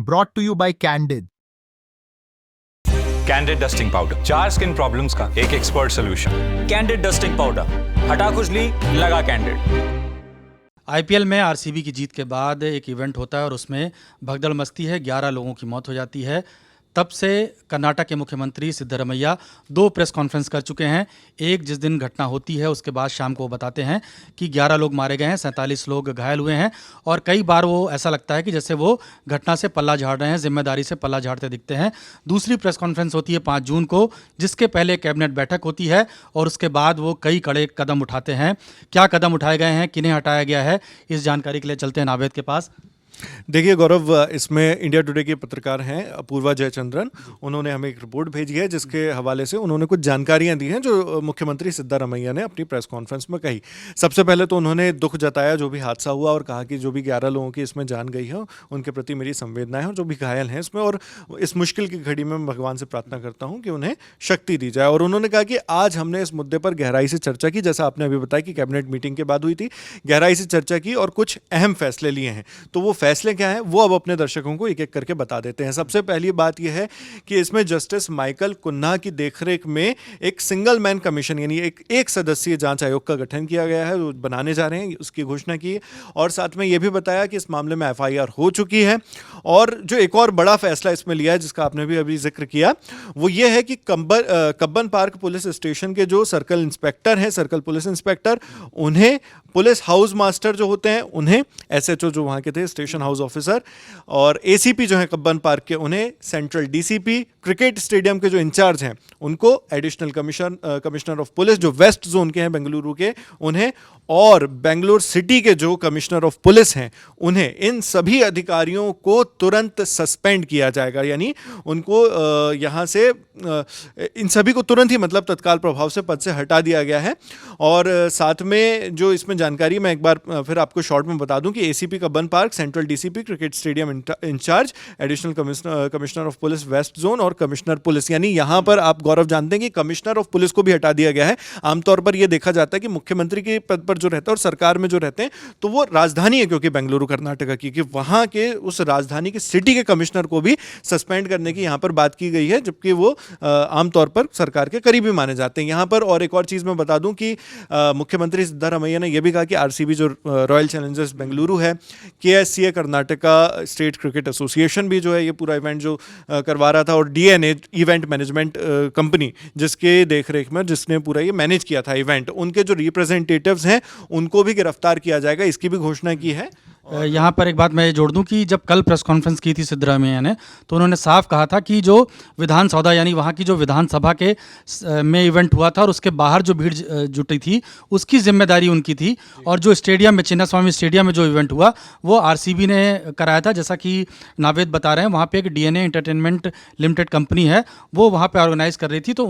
Brought to you by Candid. Candid dusting powder, 4 skin problems का एक expert solution. Candid dusting powder, हटा खुजली, लगा कैंडिड। आईपीएल में आरसीबी की जीत के बाद एक इवेंट होता है और उसमें भगदड़ मचती है, 11 लोगों की मौत हो जाती है। तब से कर्नाटक के मुख्यमंत्री सिद्धरमैया 2 प्रेस कॉन्फ्रेंस कर चुके हैं। एक जिस दिन घटना होती है उसके बाद शाम को वो बताते हैं कि 11 लोग मारे गए हैं, 47 लोग घायल हुए हैं और कई बार वो ऐसा लगता है कि जैसे वो घटना से पल्ला झाड़ रहे हैं, जिम्मेदारी से पल्ला झाड़ते दिखते हैं। दूसरी प्रेस कॉन्फ्रेंस होती है 5 जून को, जिसके पहले कैबिनेट बैठक होती है और उसके बाद वो कई कड़े कदम उठाते हैं। क्या कदम उठाए गए हैं, किन्हें हटाया गया है, इस जानकारी के लिए चलते हैं नावेद के पास। देखिए गौरव, इसमें इंडिया टुडे के पत्रकार हैं अपूर्वा जयचंद्रन, उन्होंने हमें एक रिपोर्ट भेजी है जिसके हवाले से उन्होंने कुछ जानकारियां दी हैं जो मुख्यमंत्री सिद्धरमैया ने अपनी प्रेस कॉन्फ्रेंस में कही। सबसे पहले तो उन्होंने दुख जताया जो भी हादसा हुआ और कहा कि जो भी 11 लोगों की इसमें जान गई है उनके प्रति मेरी संवेदनाएं हैं, और जो भी घायल हैं इसमें, और इस मुश्किल की घड़ी में मैं भगवान से प्रार्थना करता हूँ कि उन्हें शक्ति दी जाए। और उन्होंने कहा कि आज हमने इस मुद्दे पर गहराई से चर्चा की, जैसा आपने अभी बताया कि कैबिनेट मीटिंग के बाद हुई थी, गहराई से चर्चा की और कुछ अहम फैसले लिए हैं। तो वो फैसले क्या हैं वो अब अपने दर्शकों को एक एक करके बता देते हैं। सबसे पहली बात यह है कि इसमें जस्टिस माइकल कुन्हा की देखरेख में एक सिंगल मैन कमीशन यानी एक सदस्यीय जांच आयोग का गठन किया गया है, वो बनाने जा रहे हैं, उसकी घोषणा की। और साथ में यह भी बताया कि इस मामले में एफआईआर हो चुकी है। और जो एक और बड़ा फैसला इसमें लिया है जिसका आपने भी अभी जिक्र किया, वो ये है कि कब्बन पार्क पुलिस स्टेशन के जो सर्कल इंस्पेक्टर हैं, सर्कल पुलिस इंस्पेक्टर, उन्हें पुलिस हाउस मास्टर जो होते हैं उन्हें, एसएचओ जो वहाँ के थे, स्टेशन हाउस ऑफिसर, और एसीपी जो हैं कब्बन पार्क के, उन्हें सेंट्रल डीसीपी, क्रिकेट स्टेडियम के जो इंचार्ज हैं उनको एडिशनल कमिश्नर ऑफ पुलिस जो वेस्ट जोन के हैं बेंगलुरु के, उन्हें, और बेंगलुरु सिटी के जो कमिश्नर ऑफ पुलिस हैं उन्हें, इन सभी अधिकारियों को तुरंत सस्पेंड किया जाएगा। यानी उनको यहाँ से इन सभी को तुरंत ही, मतलब तत्काल प्रभाव से पद से हटा दिया गया है। और साथ में जो इसमें जानकारी मैं एक बार फिर आपको शॉर्ट में बता दूं कि ACP Cubbon Park, central DCP, cricket stadium incharge, additional commissioner of police west zone और कमिश्नर पुलिस, यानी यहां पर आप गौरव जानते हैं कि कमिश्नर ऑफ पुलिस को भी हटा दिया गया है। आमतौर पर यह देखा जाता है कि मुख्यमंत्री के पद पर जो रहता है और सरकार में जो रहते हैं तो वो राजधानी है, क्योंकि बेंगलुरु कर्नाटक की, कि वहां के उस राजधानी के सिटी के कमिश्नर को भी सस्पेंड करने की यहां पर बात की गई है, जबकि वो आमतौर पर सरकार के करीबी माने जाते हैं यहां पर। और एक और चीज मैं बता दूं कि मुख्यमंत्री सिद्धरमैया ने यह भी कहा कि आरसीबी जो रॉयल चैलेंजर्स बेंगलुरु है, KSCA Karnataka state cricket association भी जो है ये पूरा इवेंट जो करवा रहा था, और डीएनए इवेंट मैनेजमेंट कंपनी जिसके देखरेख में, जिसने पूरा ये मैनेज किया था इवेंट, उनके जो रिप्रेजेंटेटिव्स हैं उनको भी गिरफ्तार किया जाएगा, इसकी भी घोषणा की है। यहाँ पर एक बात मैं जोड़ दूं कि जब कल प्रेस कॉन्फ्रेंस की थी सिद्धरमैया ने, तो उन्होंने साफ कहा था कि जो विधान सौदा यानी वहाँ की जो विधानसभा के में इवेंट हुआ था और उसके बाहर जो भीड़ जुटी थी उसकी जिम्मेदारी उनकी थी, और जो स्टेडियम में, चिन्नास्वामी स्टेडियम में जो इवेंट हुआ वो आरसीबी ने कराया था। जैसा कि नावेद बता रहे हैं, वहाँ पर एक डीएनए एंटरटेनमेंट लिमिटेड कंपनी है, वो वहाँ पर ऑर्गेनाइज कर रही थी, तो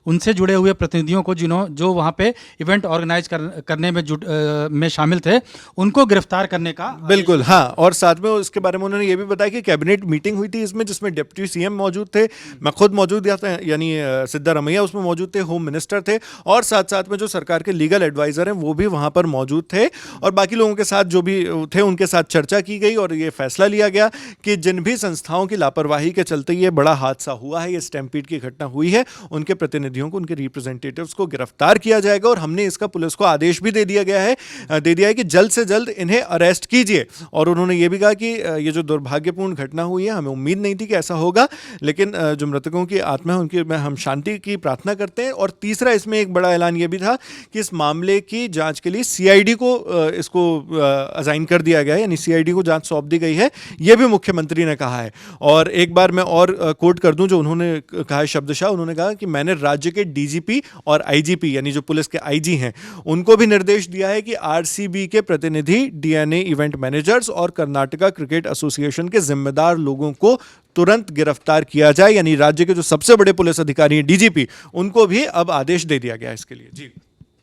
उनसे जुड़े हुए प्रतिनिधियों को जो वहाँ पर इवेंट ऑर्गेनाइज करने में शामिल थे उनको गिरफ्तार करने का, बिल्कुल, हाँ। और साथ में उसके बारे में उन्होंने ये भी बताया कि कैबिनेट मीटिंग हुई थी इसमें, जिसमें डिप्टी सीएम मौजूद थे, मैं खुद मौजूद था, यानी सिद्धरमैया उसमें मौजूद थे, होम मिनिस्टर थे, और साथ साथ में जो सरकार के लीगल एडवाइजर हैं वो भी वहां पर मौजूद थे, और बाकी लोगों के साथ जो भी थे उनके साथ चर्चा की गई और ये फैसला लिया गया कि जिन भी संस्थाओं की लापरवाही के चलते ये बड़ा हादसा हुआ है, ये स्टैम्पीड की घटना हुई है, उनके प्रतिनिधियों को, उनके रिप्रेजेंटेटिव्स को गिरफ्तार किया जाएगा। और हमने इसका पुलिस को आदेश भी दे दिया है कि जल्द से जल्द इन्हें अरेस्ट कीजिए। और उन्होंने ये भी कहा कि ये जो दुर्भाग्यपूर्ण घटना हुई है, हमें उम्मीद नहीं थी कि ऐसा होगा, लेकिन जो मृतकों की आत्मा है उनकी हम शांति की प्रार्थना करते हैं। और तीसरा इसमें एक बड़ा ऐलान ये भी था कि इस मामले की जांच के लिए सीआईडी को इसको असाइन कर दिया गया है, यानी सीआईडी को जांच सौंप दी गई है, ये भी मुख्यमंत्री ने कहा है। और एक बार मैं और कोट कर दूं जो उन्होंने कहा है शब्दशः, उन्होंने कहा कि मैंने राज्य के डीजीपी और आईजीपी यानी जो पुलिस के आईजी हैं उनको भी निर्देश दिया है कि आरसीबी के प्रतिनिधि, डीएनए इवेंट मैनेजर्स और कर्नाटका क्रिकेट एसोसिएशन के जिम्मेदार लोगों को तुरंत गिरफ्तार किया जाए। यानी राज्य के जो सबसे बड़े पुलिस अधिकारी हैं डीजीपी, उनको भी अब आदेश दे दिया गया इसके लिए। जी,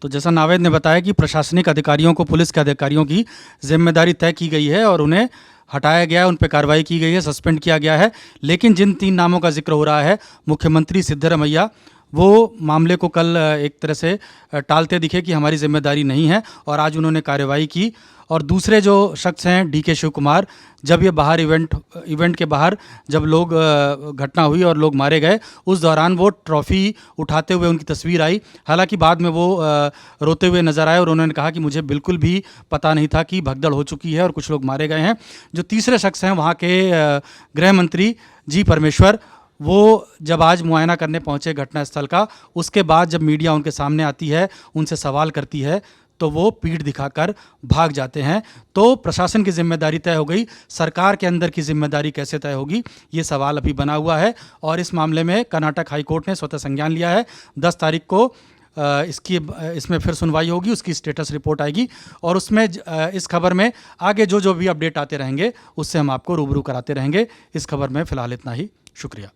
तो जैसा नावेद ने बताया कि प्रशासनिक अधिकारियों को, पुलिस के अधिकारियों की जिम्मेदारी तय की गई है और उन्हें हटाया गया है, उन पर कार्रवाई की गई है, सस्पेंड किया गया है। लेकिन जिन 3 नामों का जिक्र हो रहा है, मुख्यमंत्री सिद्धरमैया, वो मामले को कल एक तरह से टालते दिखे कि हमारी जिम्मेदारी नहीं है, और आज उन्होंने कार्रवाई की। और दूसरे जो शख्स हैं डीके शिव कुमार, जब ये बाहर इवेंट के बाहर जब लोग घटना हुई और लोग मारे गए, उस दौरान वो ट्रॉफ़ी उठाते हुए उनकी तस्वीर आई। हालांकि बाद में वो रोते हुए नज़र आए और उन्होंने कहा कि मुझे बिल्कुल भी पता नहीं था कि भगदड़ हो चुकी है और कुछ लोग मारे गए हैं। जो तीसरे शख्स हैं वहाँ के गृह मंत्री जी परमेश्वर, वो जब आज मुआयना करने पहुँचे घटनास्थल का, उसके बाद जब मीडिया उनके सामने आती है, उनसे सवाल करती है, तो वो पीठ दिखाकर भाग जाते हैं। तो प्रशासन की जिम्मेदारी तय हो गई, सरकार के अंदर की जिम्मेदारी कैसे तय होगी, ये सवाल अभी बना हुआ है। और इस मामले में कर्नाटक हाई कोर्ट ने स्वतः संज्ञान लिया है। 10 तारीख को इसमें फिर सुनवाई होगी, उसकी स्टेटस रिपोर्ट आएगी, और उसमें इस खबर में आगे जो भी अपडेट आते रहेंगे उससे हम आपको रूबरू कराते रहेंगे। इस खबर में फ़िलहाल इतना ही। शुक्रिया।